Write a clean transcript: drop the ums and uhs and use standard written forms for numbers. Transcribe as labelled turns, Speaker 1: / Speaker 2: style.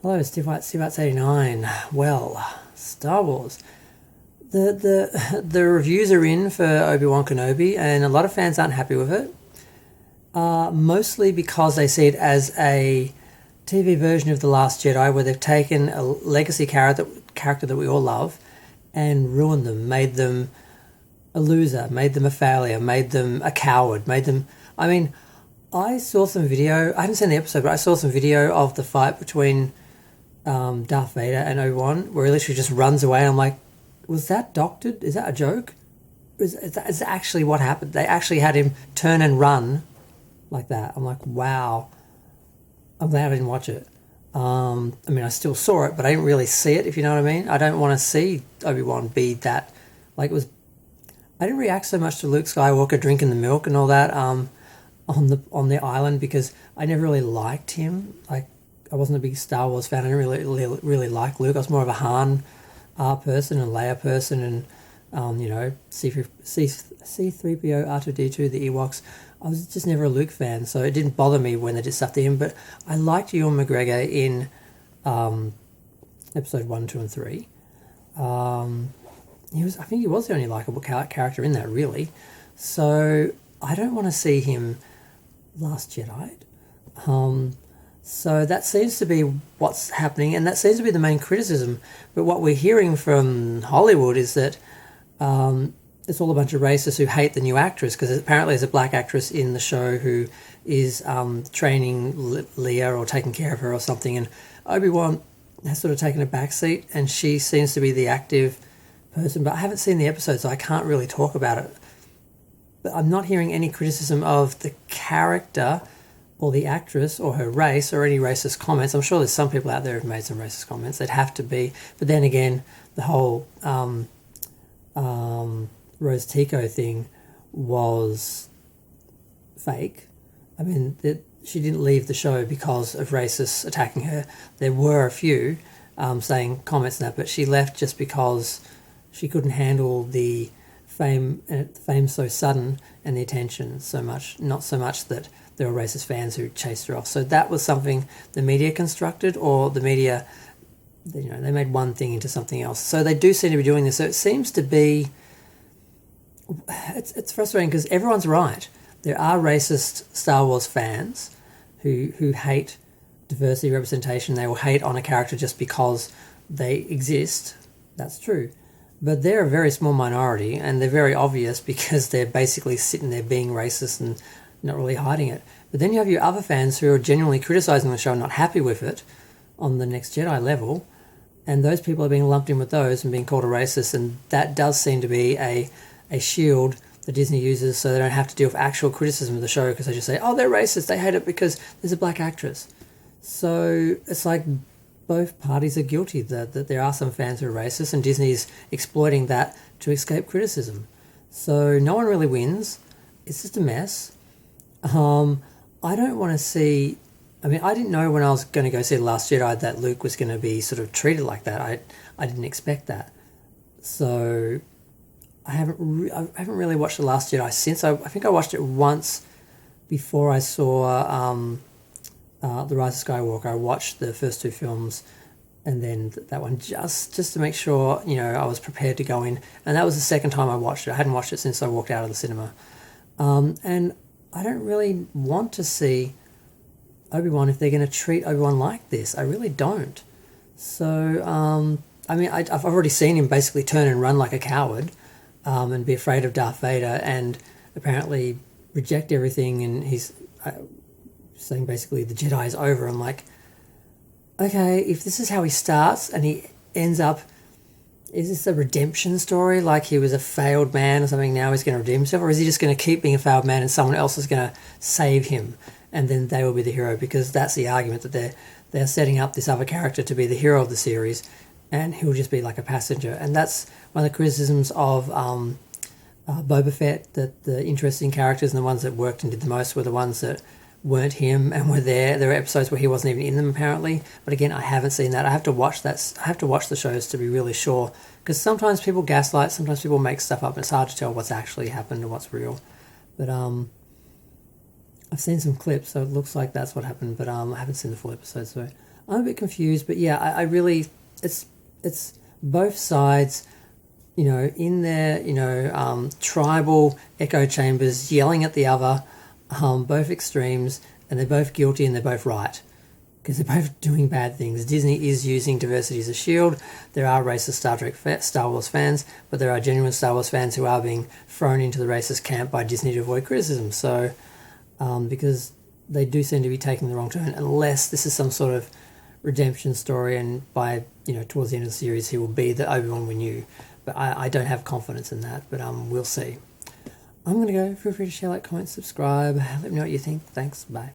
Speaker 1: Hello, Steve White, Steve White's 89. Well, Star Wars. The reviews are in for Obi-Wan Kenobi, and a lot of fans aren't happy with it. Mostly because they see it as a TV version of The Last Jedi, where they've taken a legacy character that we all love and ruined them, made them a loser, made them a failure, made them a coward, made them. I mean, I saw some video. I haven't seen the episode, but I saw some video of the fight between Darth Vader and Obi-Wan, where he literally just runs away. And I'm like, was that doctored? Is that a joke? Is that actually what happened? They actually had him turn and run like that. I'm like, wow. I'm glad I didn't watch it. I mean, I still saw it, but I didn't really see it, if you know what I mean. I don't want to see Obi-Wan be that. Like, it was. I didn't react so much to Luke Skywalker drinking the milk and all that on the island, because I never really liked him. Like, I wasn't a big Star Wars fan. I didn't really like Luke. I was more of a Han person and Leia person, and C-3PO, R2-D2, the Ewoks. I was just never a Luke fan, so it didn't bother me when they did stuff to him. But I liked Ewan McGregor in episode 1, 2, and 3. I think he was the only likable character in that, really. So I don't want to see him Last Jedi. So that seems to be what's happening, and that seems to be the main criticism. But what we're hearing from Hollywood is that it's all a bunch of racists who hate the new actress, because apparently there's a black actress in the show who is training Leia or taking care of her or something, and Obi-Wan has sort of taken a backseat, and she seems to be the active person. But I haven't seen the episode, so I can't really talk about it. But I'm not hearing any criticism of the character or the actress or her race or any racist comments. I'm sure there's some people out there who've made some racist comments. They'd have to be. But then again, the whole Rose Tico thing was fake. I mean, she didn't leave the show because of racists attacking her. There were a few saying comments and that, but she left just because she couldn't handle the fame so sudden and the attention so much. Not so much that there were racist fans who chased her off. So that was something the media constructed, or the media, they made one thing into something else. So they do seem to be doing this. So it seems to be, it's frustrating because everyone's right. There are racist Star Wars fans who hate diversity representation. They will hate on a character just because they exist. That's true. But they're a very small minority, and they're very obvious because they're basically sitting there being racist and not really hiding it. But then you have your other fans who are genuinely criticising the show, not happy with it on the Next Jedi level, and those people are being lumped in with those and being called a racist, and that does seem to be a shield that Disney uses so they don't have to deal with actual criticism of the show, because they just say, oh, they're racist, they hate it because there's a black actress. So it's like both parties are guilty that there are some fans who are racist, and Disney's exploiting that to escape criticism. So no one really wins. It's just a mess. I don't want to see. I mean, I didn't know when I was going to go see The Last Jedi that Luke was going to be sort of treated like that. I didn't expect that. So I haven't really watched The Last Jedi since. I think I watched it once before I saw The Rise of Skywalker. I watched the first two films, and then that one just to make sure I was prepared to go in. And that was the second time I watched it. I hadn't watched it since I walked out of the cinema. And I don't really want to see Obi-Wan if they're going to treat Obi-Wan like this. I really don't. So, I mean, I've already seen him basically turn and run like a coward and be afraid of Darth Vader and apparently reject everything, and he's saying basically the Jedi is over. I'm like, okay, if this is how he starts and he ends up, is this a redemption story? Like he was a failed man or something, now he's going to redeem himself? Or is he just going to keep being a failed man and someone else is going to save him and then they will be the hero? Because that's the argument, that they're setting up this other character to be the hero of the series and he'll just be like a passenger. And that's one of the criticisms of Boba Fett, that the interesting characters and the ones that worked and did the most were the ones that weren't him and were there. There were episodes where he wasn't even in them, apparently. But again, I haven't seen that. I have to watch that. I have to watch the shows to be really sure, because sometimes people gaslight, sometimes people make stuff up, and it's hard to tell what's actually happened and what's real. But I've seen some clips, so it looks like that's what happened. But I haven't seen the full episode, so I'm a bit confused, but yeah, I really, it's both sides, in their, tribal echo chambers yelling at the other, both extremes, and they're both guilty and they're both right. Because they're both doing bad things. Disney is using diversity as a shield. There are racist Star Wars fans, but there are genuine Star Wars fans who are being thrown into the racist camp by Disney to avoid criticism. So, because they do seem to be taking the wrong turn, unless this is some sort of redemption story, and by towards the end of the series he will be the Obi-Wan we knew. But I don't have confidence in that. But we'll see. I'm gonna go. Feel free to share, like, comment, subscribe. Let me know what you think. Thanks. Bye.